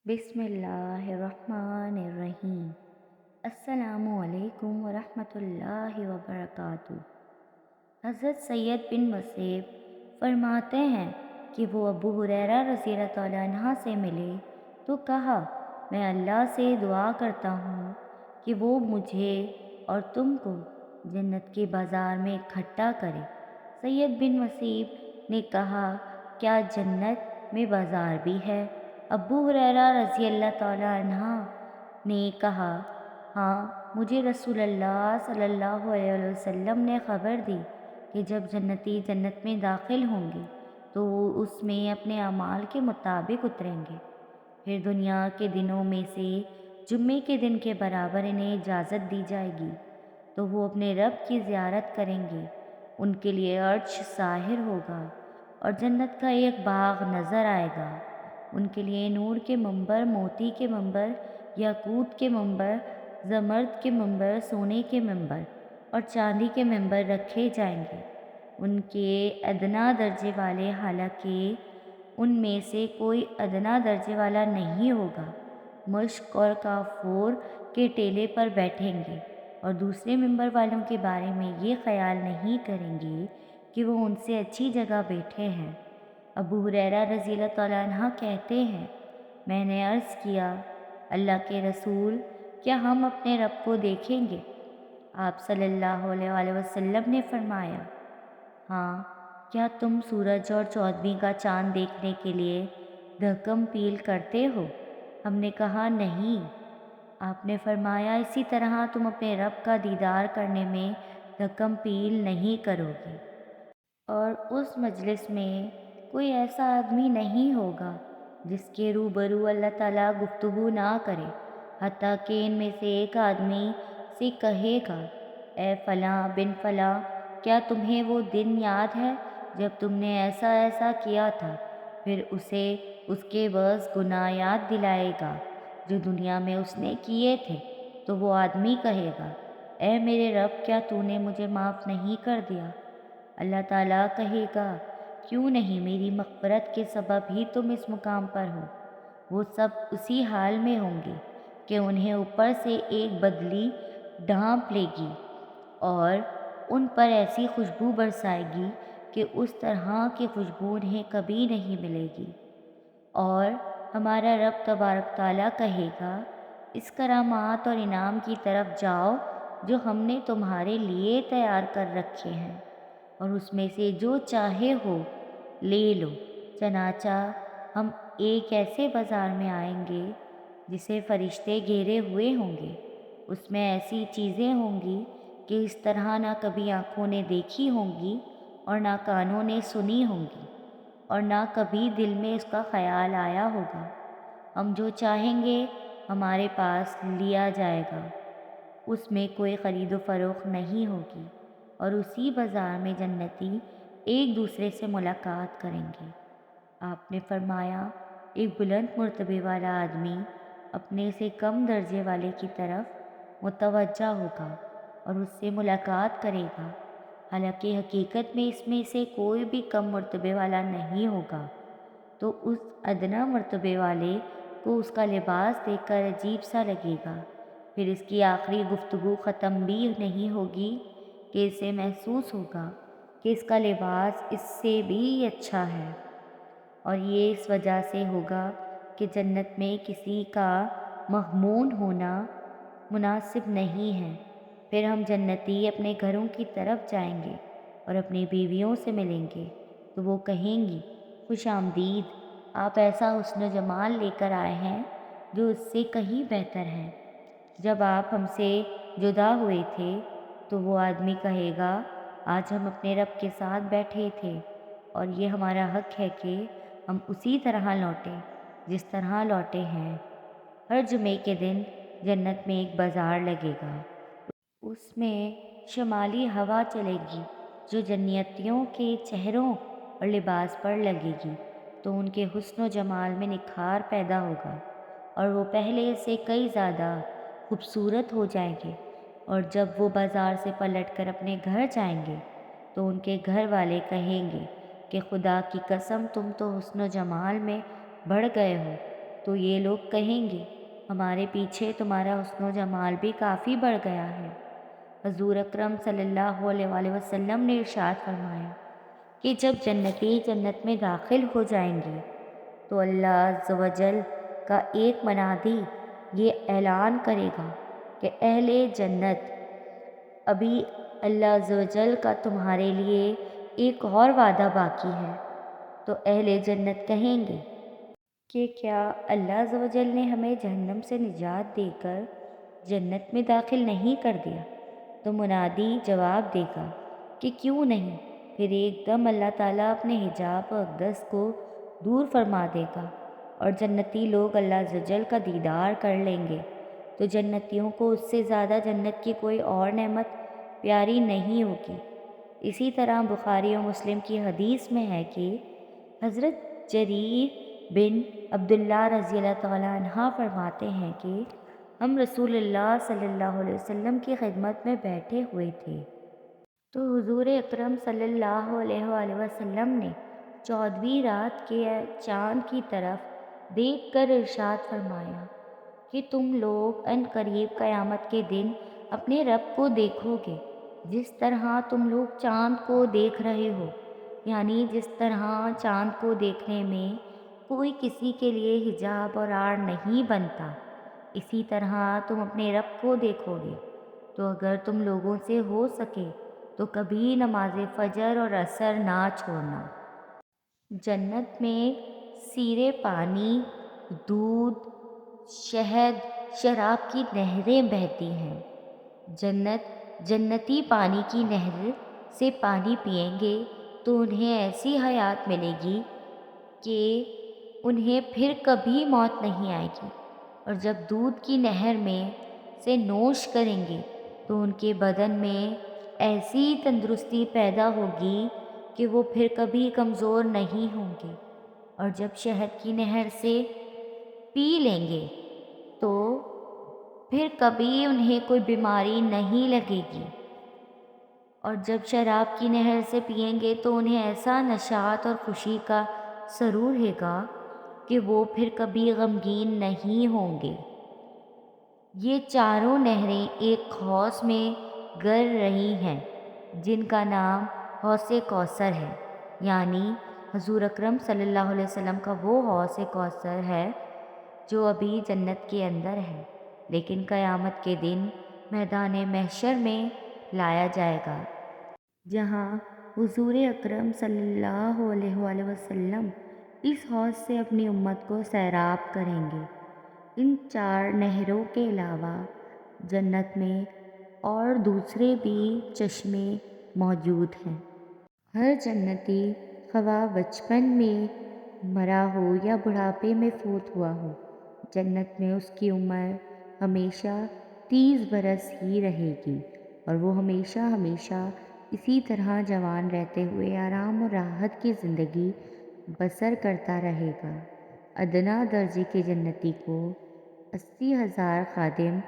بسم اللہ الرحمن الرحیم۔ السلام علیکم ورحمۃ اللہ وبرکاتہ۔ حضرت سید بن مسیب فرماتے ہیں کہ وہ ابو ہریرہ رضی اللہ تعالیٰ عنہ سے ملے تو کہا، میں اللہ سے دعا کرتا ہوں کہ وہ مجھے اور تم کو جنت کے بازار میں اکٹھا کرے۔ سید بن مسیب نے کہا، کیا جنت میں بازار بھی ہے؟ ابو ہریرہ رضی اللہ تعالیٰ عنہ نے کہا، ہاں، مجھے رسول اللہ صلی اللہ علیہ وسلم نے خبر دی کہ جب جنتی جنت میں داخل ہوں گے تو وہ اس میں اپنے اعمال کے مطابق اتریں گے۔ پھر دنیا کے دنوں میں سے جمعے کے دن کے برابر انہیں اجازت دی جائے گی تو وہ اپنے رب کی زیارت کریں گے۔ ان کے لیے عرش ظاہر ہوگا اور جنت کا ایک باغ نظر آئے گا۔ ان کے لیے نور کے منبر، موتی کے منبر، یاقوت کے منبر، زمرد کے منبر، سونے کے منبر اور چاندی کے منبر رکھے جائیں گے۔ ان کے ادنا درجے والے، حالانکہ ان میں سے کوئی ادنا درجے والا نہیں ہوگا، مشک اور کافور کے ٹیلے پر بیٹھیں گے اور دوسرے منبر والوں کے بارے میں یہ خیال نہیں کریں گے کہ وہ ان سے اچھی جگہ بیٹھے ہیں۔ ابو ہریرہ رضی اللہ تعالیٰ عنہ کہتے ہیں، میں نے عرض کیا، اللہ کے رسول، کیا ہم اپنے رب کو دیکھیں گے؟ آپ صلی اللہ علیہ وآلہ وسلم نے فرمایا، ہاں، کیا تم سورج اور 14ویں کا چاند دیکھنے کے لیے دھکم پیل کرتے ہو؟ ہم نے کہا، نہیں۔ آپ نے فرمایا، اسی طرح تم اپنے رب کا دیدار کرنے میں دھکم پیل نہیں کرو گے، اور اس مجلس میں کوئی ایسا آدمی نہیں ہوگا جس کے روبرو اللہ تعالیٰ گفتگو نہ کرے، حتیٰ کہ ان میں سے ایک آدمی سے کہے گا، اے فلاں بن فلاں، کیا تمہیں وہ دن یاد ہے جب تم نے ایسا ایسا کیا تھا؟ پھر اسے اس کے بعض گناہ یاد دلائے گا جو دنیا میں اس نے کیے تھے، تو وہ آدمی کہے گا، اے میرے رب، کیا تو نے مجھے معاف نہیں کر دیا؟ اللہ تعالیٰ کہے گا، کیوں نہیں، میری مغفرت کے سبب ہی تم اس مقام پر ہو۔ وہ سب اسی حال میں ہوں گے کہ انہیں اوپر سے ایک بدلی ڈھانپ لے گی اور ان پر ایسی خوشبو برسائے گی کہ اس طرح کی خوشبو انہیں کبھی نہیں ملے گی۔ اور ہمارا رب تبارک تعالیٰ کہے گا، اس کرامات اور انعام کی طرف جاؤ جو ہم نے تمہارے لیے تیار کر رکھے ہیں، اور اس میں سے جو چاہے ہو لے لو۔ چنانچہ ہم ایک ایسے بازار میں آئیں گے جسے فرشتے گھیرے ہوئے ہوں گے۔ اس میں ایسی چیزیں ہوں گی کہ اس طرح نہ کبھی آنکھوں نے دیکھی ہوں گی اور نہ کانوں نے سنی ہوں گی اور نہ کبھی دل میں اس کا خیال آیا ہوگا۔ ہم جو چاہیں گے ہمارے پاس لیا جائے گا۔ اس میں کوئی خرید و فروخت نہیں ہوگی، اور اسی بازار میں جنتی ایک دوسرے سے ملاقات کریں گے۔ آپ نے فرمایا، ایک بلند مرتبے والا آدمی اپنے سے کم درجے والے کی طرف متوجہ ہوگا اور اس سے ملاقات کرے گا، حالانکہ حقیقت میں اس میں سے کوئی بھی کم مرتبے والا نہیں ہوگا۔ تو اس ادنا مرتبے والے کو اس کا لباس دیکھ کر عجیب سا لگے گا۔ پھر اس کی آخری گفتگو ختم بھی نہیں ہوگی کہ اسے محسوس ہوگا کہ اس کا لباس اس سے بھی اچھا ہے، اور یہ اس وجہ سے ہوگا کہ جنت میں کسی کا مغمون ہونا مناسب نہیں ہے۔ پھر ہم جنتی اپنے گھروں کی طرف جائیں گے اور اپنی بیویوں سے ملیں گے تو وہ کہیں گی، خوش آمدید، آپ ایسا حسن و جمال لے کر آئے ہیں جو اس سے کہیں بہتر ہے۔ جب آپ ہم سے جدا ہوئے تھے تو وہ آدمی کہے گا، آج ہم اپنے رب کے ساتھ بیٹھے تھے اور یہ ہمارا حق ہے کہ ہم اسی طرح لوٹیں جس طرح لوٹے ہیں۔ ہر جمعے کے دن جنت میں ایک بازار لگے گا، اس میں شمالی ہوا چلے گی جو جنتیوں کے چہروں اور لباس پر لگے گی، تو ان کے حسن و جمال میں نکھار پیدا ہوگا اور وہ پہلے سے کئی زیادہ خوبصورت ہو جائیں گے۔ اور جب وہ بازار سے پلٹ کر اپنے گھر جائیں گے تو ان کے گھر والے کہیں گے کہ خدا کی قسم، تم تو حسن و جمال میں بڑھ گئے ہو، تو یہ لوگ کہیں گے ہمارے پیچھے تمہارا حسن و جمال بھی کافی بڑھ گیا ہے۔ حضور اکرم صلی اللہ علیہ وآلہ وسلم نے ارشاد فرمایا کہ جب جنتی جنت میں داخل ہو جائیں گے تو اللہ عز و جل کا ایک منادی یہ اعلان کرے گا کہ اہل جنت، ابھی اللہ عز و جل کا تمہارے لیے ایک اور وعدہ باقی ہے۔ تو اہل جنت کہیں گے کہ کیا اللہ عز و جل نے ہمیں جہنم سے نجات دے کر جنت میں داخل نہیں کر دیا؟ تو منادی جواب دے گا کہ کیوں نہیں۔ پھر ایک دم اللہ تعالیٰ اپنے حجاب اقدس کو دور فرما دے گا اور جنتی لوگ اللہ عز و جل کا دیدار کر لیں گے۔ تو جنتیوں کو اس سے زیادہ جنت کی کوئی اور نعمت پیاری نہیں ہوگی۔ اسی طرح بخاری و مسلم کی حدیث میں ہے کہ حضرت جریر بن عبداللہ رضی اللہ تعالیٰ عنہ فرماتے ہیں کہ ہم رسول اللہ صلی اللہ علیہ وسلم کی خدمت میں بیٹھے ہوئے تھے تو حضور اکرم صلی اللہ علیہ وآلہ وسلم نے 14ویں رات کے چاند کی طرف دیکھ کر ارشاد فرمایا کہ تم لوگ ان قریب قیامت کے دن اپنے رب کو دیکھو گے جس طرح تم لوگ چاند کو دیکھ رہے ہو، یعنی جس طرح چاند کو دیکھنے میں کوئی کسی کے لیے حجاب اور آڑ نہیں بنتا، اسی طرح تم اپنے رب کو دیکھو گے۔ تو اگر تم لوگوں سے ہو سکے تو کبھی نماز فجر اور عصر نہ چھوڑنا۔ جنت میں سیرے پانی، دودھ، شہد، شراب کی نہریں بہتی ہیں۔ جنتی پانی کی نہر سے پانی پئیں گے تو انہیں ایسی حیات ملے گی کہ انہیں پھر کبھی موت نہیں آئے گی، اور جب دودھ کی نہر میں سے نوش کریں گے تو ان کے بدن میں ایسی تندرستی پیدا ہوگی کہ وہ پھر کبھی کمزور نہیں ہوں گے، اور جب شہد کی نہر سے پی لیں گے تو پھر کبھی انہیں کوئی بیماری نہیں لگے گی، اور جب شراب کی نہر سے پئیں گے تو انہیں ایسا نشاط اور خوشی کا سرور ہوگا کہ وہ پھر کبھی غمگین نہیں ہوں گے۔ یہ چاروں نہریں ایک حوض میں گر رہی ہیں جن کا نام حوض کوثر ہے، یعنی حضور اکرم صلی اللہ علیہ وسلم کا وہ حوض کوثر ہے جو ابھی جنت کے اندر ہے، لیکن قیامت کے دن میدان محشر میں لایا جائے گا، جہاں حضور اکرم صلی اللہ علیہ وآلہ وسلم اس حوض سے اپنی امت کو سیراب کریں گے۔ ان 4 نہروں کے علاوہ جنت میں اور دوسرے بھی چشمے موجود ہیں۔ ہر جنتی خواہ بچپن میں مرا ہو یا بڑھاپے میں فوت ہوا ہو، جنت میں اس کی عمر ہمیشہ 30 برس ہی رہے گی، اور وہ ہمیشہ ہمیشہ اسی طرح جوان رہتے ہوئے آرام اور راحت کی زندگی بسر کرتا رہے گا۔ ادنیٰ درجے کے جنتی کو 80,000 خادم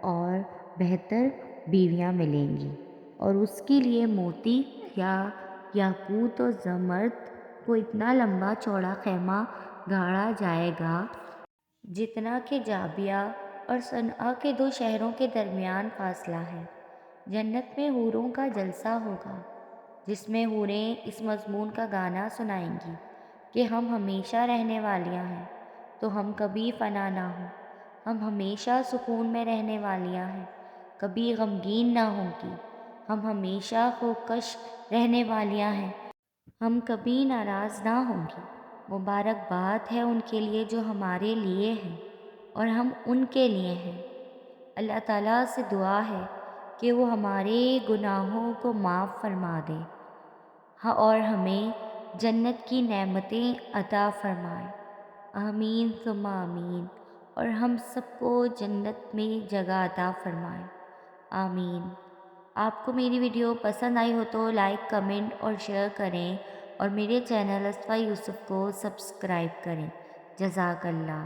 اور بہتر بیویاں ملیں گی، اور اس کے لیے موتی یا یاقوت و زمرد کو اتنا لمبا چوڑا خیمہ گاڑا جائے گا جتنا کہ جابیہ اور صنعا کے 2 شہروں کے درمیان فاصلہ ہے۔ جنت میں حوروں کا جلسہ ہوگا جس میں حوریں اس مضمون کا گانا سنائیں گی کہ ہم ہمیشہ رہنے والیاں ہیں، تو ہم کبھی فنا نہ ہوں، ہم ہمیشہ سکون میں رہنے والیاں ہیں، کبھی غمگین نہ ہوں گی، ہم ہمیشہ خوکش رہنے والیاں ہیں، ہم کبھی ناراض نہ ہوں گی۔ مبارکباد ہے ان کے لیے جو ہمارے لیے ہیں اور ہم ان کے لیے ہیں۔ اللہ تعالیٰ سے دعا ہے کہ وہ ہمارے گناہوں کو معاف فرما دے اور ہمیں جنت کی نعمتیں عطا فرمائے، آمین ثم آمین، اور ہم سب کو جنت میں جگہ عطا فرمائے، آمین۔ آپ کو میری ویڈیو پسند آئی ہو تو لائک، کمنٹ اور شیئر کریں، اور میرے چینل اصفیہ یوسف کو سبسکرائب کریں۔ جزاک اللہ۔